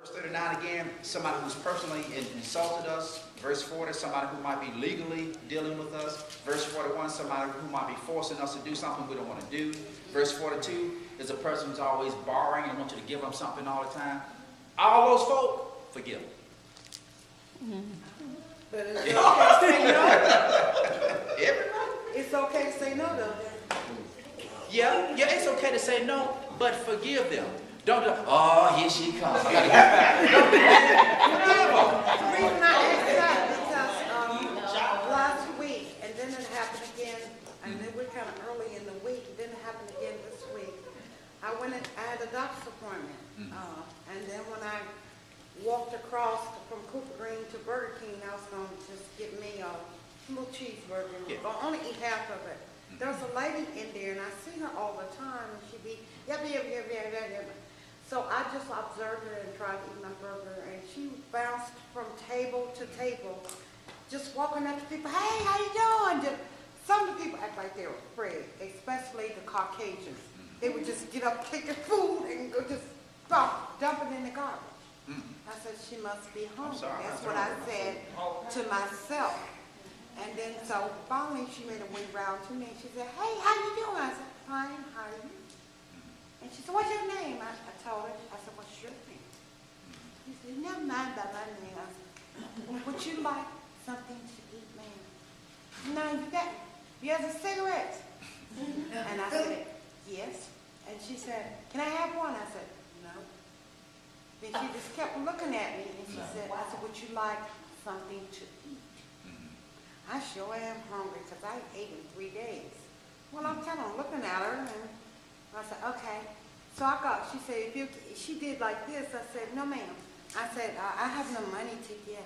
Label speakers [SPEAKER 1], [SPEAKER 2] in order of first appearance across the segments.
[SPEAKER 1] 39 again, somebody who's personally insulted us. Verse 40, somebody who might be legally dealing with us. Verse 41, somebody who might be forcing us to do something we don't want to do. Verse 42 is a person who's always borrowing and wants you to give them something all the time. All those folk, forgive them.
[SPEAKER 2] But it's okay to say no.
[SPEAKER 1] Everybody?
[SPEAKER 2] It's okay to say no, though.
[SPEAKER 1] Yeah, it's okay to say no, but forgive them. Don't do, oh, here she comes.
[SPEAKER 2] The reason I asked that because last week, and then it happened again, and then we're kind of early in the week, and then it happened again this week. I had a doctor's appointment, and then when I walked across from Cooper Green to Burger King, I was going to just get me a little cheeseburger, but only eat half of it. There was a lady in there, and I see her all the time, and she'd be, yep. So I just observed her and tried to eat my burger, and she bounced from table to table, just walking up to people, hey, how you doing? Some of the people act like they were afraid, especially the Caucasians. They would just get up, take their food, and go just dump it in the garbage. I said, she must be hungry. That's what I said to myself. And then so finally she made a way round to me, and she said, hey, how you doing? I said, fine, how are you? And she said, what's your name? I told her. I said, what's your name? She said, never mind about my name. I said, would you like something to eat, ma'am? No, you have a cigarette? And I said, yes. And she said, can I have one? I said, no. Then she just kept looking at me, and she said, I said, would you like something to eat? I sure am hungry because I ate in 3 days. Well, I'm kind of looking at her, and I said, okay. So she said, she did like this. I said, no, ma'am. I said, I have no money to give.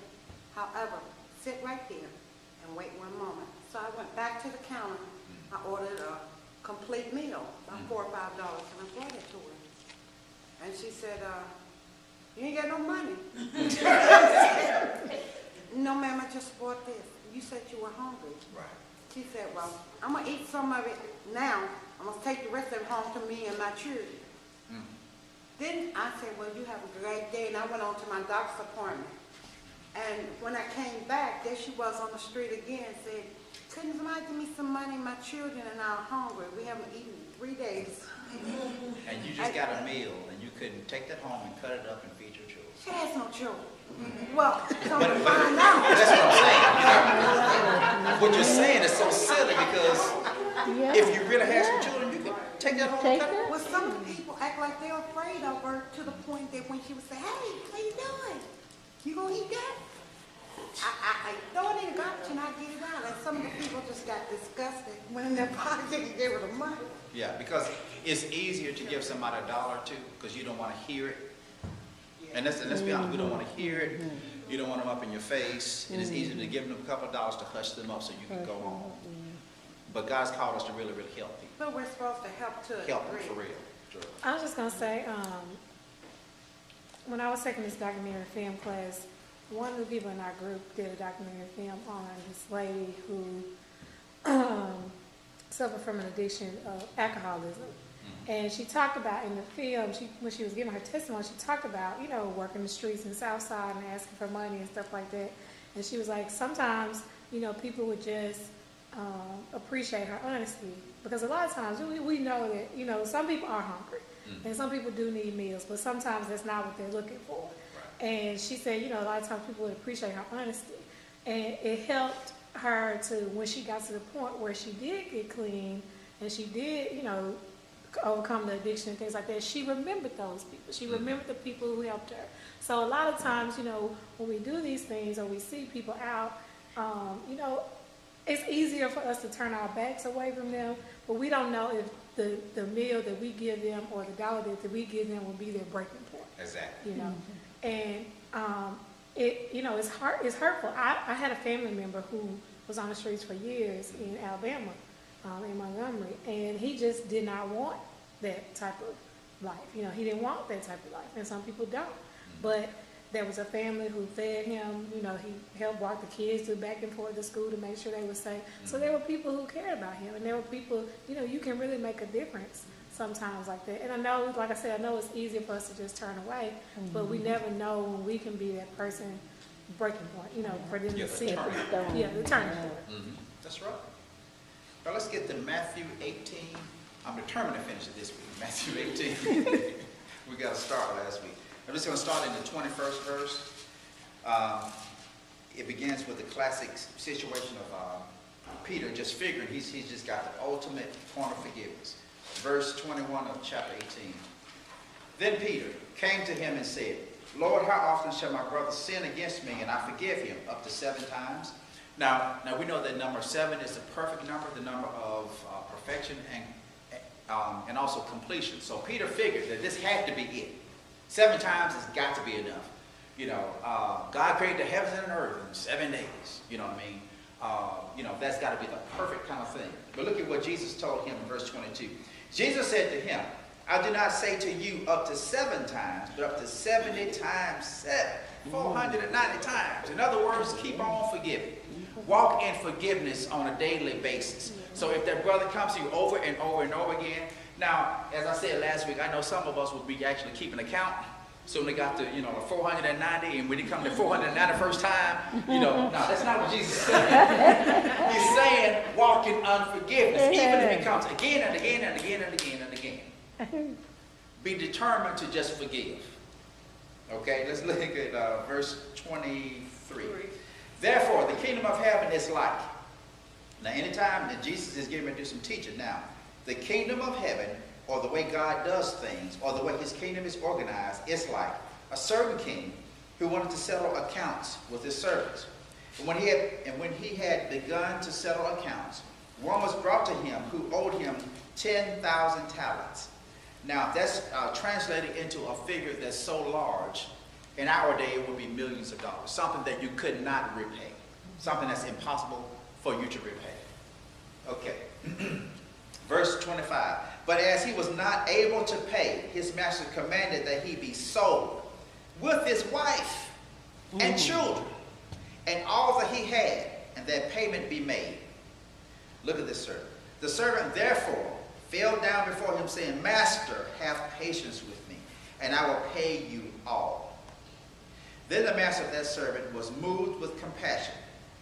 [SPEAKER 2] However, sit right there and wait 1 moment. So I went back to the counter. I ordered a complete meal, about $4 or $5, and I brought it to her. And she said, you ain't got no money. No, ma'am, I just bought this. You said you were hungry.
[SPEAKER 1] Right.
[SPEAKER 2] She said, well, I'm going to eat some of it now. I'm going to take the rest of it home to me and my children. Then I said, well, you have a great day. And I went on to my doctor's appointment. And when I came back, there she was on the street again, said, couldn't somebody give me some money? My children and I are hungry. We haven't eaten in 3 days.
[SPEAKER 1] And you just got a meal, and you couldn't take that home and cut it up and feed your children.
[SPEAKER 2] She has no children. Well, come to find out.
[SPEAKER 1] That's what I'm saying. You know, what you're saying is so silly because if you really had some children, you could take that home and cut it up.
[SPEAKER 2] Well, some of the people act like they're afraid of her to the point that when she would say, hey, how you doing? You gonna eat that? I throw it in the garbage and I get it out. And some of the people just got disgusted, went in their pocket and gave her the money.
[SPEAKER 1] Yeah, because it's easier to give somebody $1 or $2 because you don't want to hear it. And let's be honest, we don't want to hear it. You don't want them up in your face. And it's easier to give them a couple of dollars to hush them up so you can go home. But God's called us to really, really help people.
[SPEAKER 2] But we're supposed to help to
[SPEAKER 1] help them for real. Sure.
[SPEAKER 3] I was just going to say, when I was taking this documentary film class, one of the people in our group did a documentary film on this lady who suffered from an addiction of alcoholism. And she talked about in the film, when she was giving her testimony, she talked about, working the streets in the South Side and asking for money and stuff like that. And she was like, sometimes, people would just appreciate her honesty. Because a lot of times we know that, some people are hungry. And some people do need meals, but sometimes that's not what they're looking for. Right. And she said, a lot of times people would appreciate her honesty. And it helped her to, when she got to the point where she did get clean and she did, overcome the addiction and things like that, she remembered those people. She remembered the people who helped her. So a lot of times, when we do these things or we see people out, it's easier for us to turn our backs away from them, but we don't know if the meal that we give them or the dollar that we give them will be their breaking point.
[SPEAKER 1] Exactly.
[SPEAKER 3] And it's hurtful. I had a family member who was on the streets for years in Alabama, in Montgomery, and he just did not want that type of life. He didn't want that type of life, and some people don't. But there was a family who fed him. He helped walk the kids back and forth to school to make sure they were safe. So there were people who cared about him, and there were people, you can really make a difference. sometimes like that. And I know, like I said, I know it's easier for us to just turn away, but we never know when we can be that person breaking point, you know, for them
[SPEAKER 1] Yeah,
[SPEAKER 3] to
[SPEAKER 1] the
[SPEAKER 3] see it.
[SPEAKER 1] turning
[SPEAKER 3] Yeah, the turning point.
[SPEAKER 1] That's right. Now let's get to Matthew 18. I'm determined to finish it this week. Matthew 18. We got to start last week. I'm just going to start in the 21st verse. It begins with the classic situation of Peter just figuring he's just got the ultimate point of forgiveness. Verse 21 of chapter 18. Then Peter came to him and said, Lord, how often shall my brother sin against me and I forgive him? Up to 7 times? Now we know that number 7 is the perfect number, the number of perfection and also completion. So Peter figured that this had to be it. 7 times has got to be enough. You know, God created the heavens and the earth in 7 days. You know what I mean? That's got to be the perfect kind of thing. But look at what Jesus told him in verse 22. Jesus said to him, I do not say to you up to 7 times, but up to 70 times 7. 490 times. In other words, keep on forgiving. Walk in forgiveness on a daily basis. So if that brother comes to you over and over and over again, now, as I said last week, I know some of us would be actually keeping account. So when they got to, the 490, and when they come to 491st time, no, that's not what Jesus said. He's saying walk in unforgiveness, even if it comes again and again and again and again and again. Be determined to just forgive. Okay, let's look at verse 23. Therefore, the kingdom of heaven is like. Now, anytime that Jesus is getting ready to do some teaching now, the kingdom of heaven, or the way God does things, or the way his kingdom is organized, is like a certain king who wanted to settle accounts with his servants. And when he had begun to settle accounts, one was brought to him who owed him 10,000 talents. Now, that's translated into a figure that's so large, in our day it would be millions of dollars, something that you could not repay, something that's impossible for you to repay. Okay. Verse 25. But as he was not able to pay, his master commanded that he be sold with his wife and children and all that he had, and that payment be made. Look at this servant. The servant therefore fell down before him, saying, Master, have patience with me, and I will pay you all. Then the master of that servant was moved with compassion,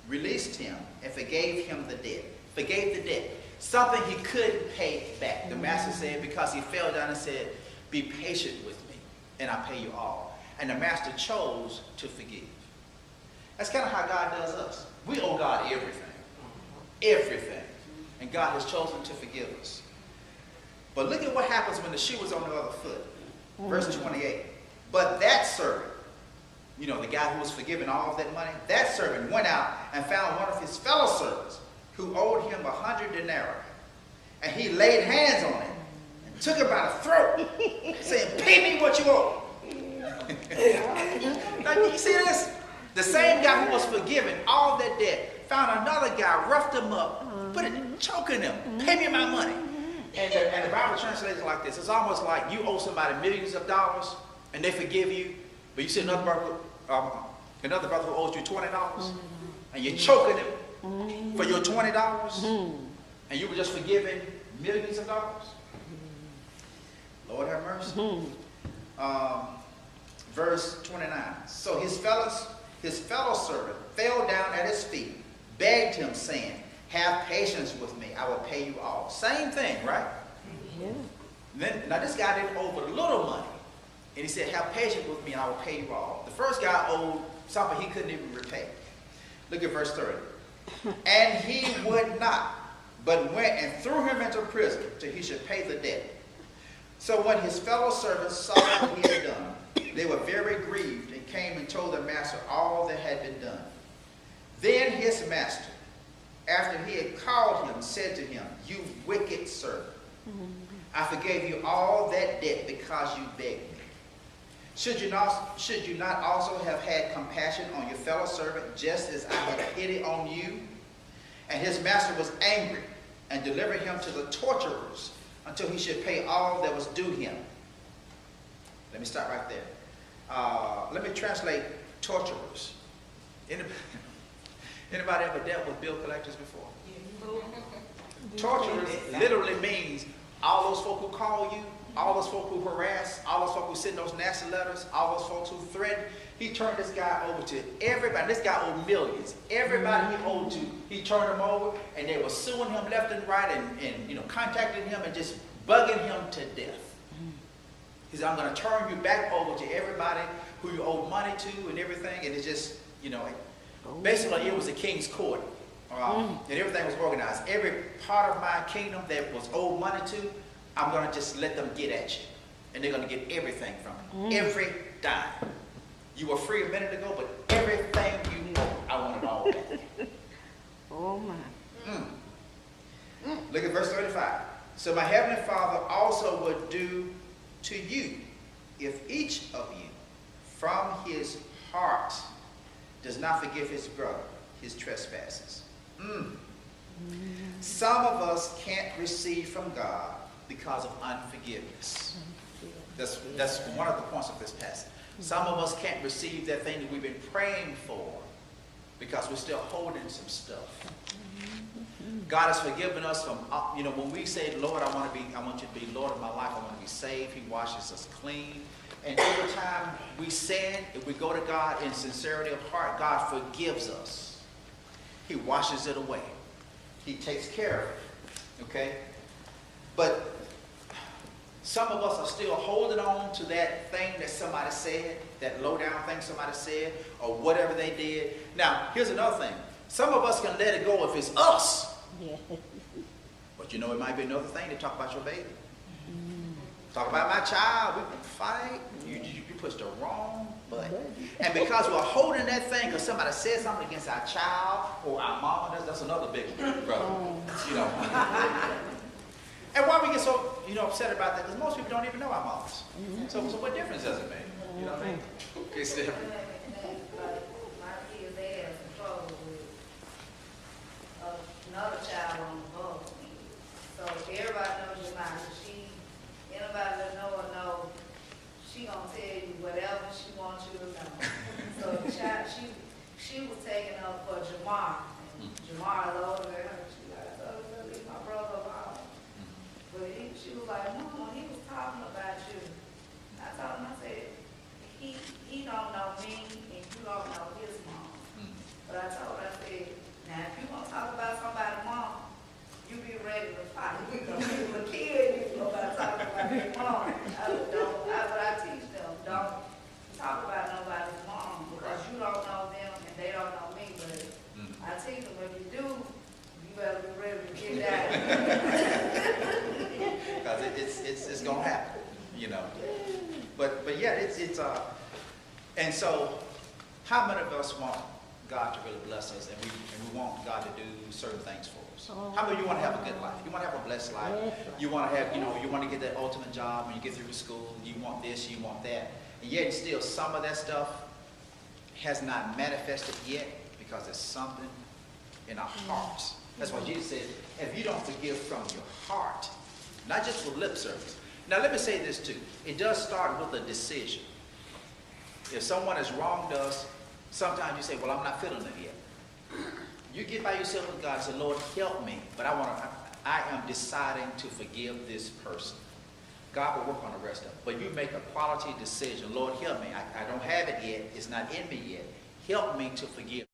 [SPEAKER 1] released him, and forgave him the debt. Forgave the debt. Something he couldn't pay back. The master said, because he fell down and said, be patient with me, and I'll pay you all. And the master chose to forgive. That's kind of how God does us. We owe God everything. Everything. And God has chosen to forgive us. But look at what happens when the shoe is on the other foot. Verse 28. But that servant, the guy who was forgiven all of that money, that servant went out and found one of his fellow servants who owed him 100 denarii. And he laid hands on him and took him by the throat, saying, pay me what you owe. Now, you see this? The same guy who was forgiven all that debt found another guy, roughed him up, choking him, pay me my money. And the Bible translates it like this. It's almost like you owe somebody millions of dollars and they forgive you, but you see another brother who owes you $20 and you're choking him for your $20, and you were just forgiven millions of dollars. Lord have mercy. Verse 29. So his fellow servant fell down at his feet, begged him, saying, have patience with me, I will pay you all. Same thing, right? Yeah. Now this guy didn't owe but a little money, and he said, have patience with me and I will pay you all. The first guy owed something he couldn't even repay. Look at verse 30. And he would not, but went and threw him into prison till he should pay the debt. So when his fellow servants saw what he had done, they were very grieved and came and told their master all that had been done. Then his master, after he had called him, said to him, you wicked servant, I forgave you all that debt because you begged me. Should you not also have had compassion on your fellow servant, just as I had pity on you? And his master was angry and delivered him to the torturers until he should pay all that was due him. Let me stop right there. Let me translate torturers. Anybody ever dealt with bill collectors before? Torturers literally means all those folk who call you, all those folk who harass, all those folk who send those nasty letters, all those folks who threaten, he turned this guy over to everybody. This guy owed millions. Everybody he owed to, he turned them over, and they were suing him left and right and you know, contacting him and just bugging him to death. He said, I'm going to turn you back over to everybody who you owe money to and everything. And it's just, you know, basically it was a king's court. And everything was organized. Every part of my kingdom that was owed money to, I'm going to just let them get at you. And they're going to get everything from you. Every dime. You were free a minute ago, but everything you owe, I want it all back.
[SPEAKER 4] Oh my.
[SPEAKER 1] Look at verse 35. So my heavenly Father also would do to you if each of you from his heart does not forgive his brother his trespasses. Some of us can't receive from God because of unforgiveness. That's one of the points of this passage. Some of us can't receive that thing that we've been praying for because we're still holding some stuff. God has forgiven us from, you know, when we say, Lord, I want you to be Lord of my life, I want to be saved, he washes us clean. And every time we sin, if we go to God in sincerity of heart, God forgives us. He washes it away. He takes care of it. Okay? But some of us are still holding on to that thing that somebody said, that low down thing somebody said, or whatever they did. Now, here's another thing. Some of us can let it go if it's us.
[SPEAKER 4] Yeah.
[SPEAKER 1] But you know, it might be another thing to talk about your baby. Talk about my child. We can fight. You pushed the wrong button. And because we're holding that thing because somebody said something against our child or our mama, that's another big one, brother. You know. And why we get so, you know, upset about that? Because most people don't even know our mamas. So what difference does it make? You know what I mean? It's different.
[SPEAKER 5] My kids, they had some trouble with another child on the bus. So everybody knows your mom. Anybody that know her know, she gonna tell you whatever she wants you to know. So the child, she was taking up for Jamar. And Jamar is older than her. She like, oh, leave my brother alone. But she was like, Mama, he was talking about you. I told him, I said, he don't know me and you don't know his mom. But I told her, I said, now if you want to talk about somebody's mom, you be ready to fight. Because you was a kid, you know about talking about their mom. I teach them, don't talk about nobody's mom because you don't know them and they don't know me. But I teach them, if you do, you better be ready to get that.
[SPEAKER 1] Because it's gonna happen, you know. But yeah, and so how many of us want God to really bless us and we want God to do certain things for us? How many of you want to have a good life? You want to have a blessed life? You want to have, you know, you want to get that ultimate job when you get through the school. You want this, you want that. And yet still some of that stuff has not manifested yet because there's something in our hearts. That's why Jesus said, if you don't forgive from your heart, not just with lip service. Now let me say this too. It does start with a decision. If someone has wronged us, sometimes you say, well, I'm not feeling it yet. You get by yourself with God and say, Lord, help me. But I am deciding to forgive this person. God will work on the rest of it. But you make a quality decision. Lord, help me. I don't have it yet. It's not in me yet. Help me to forgive.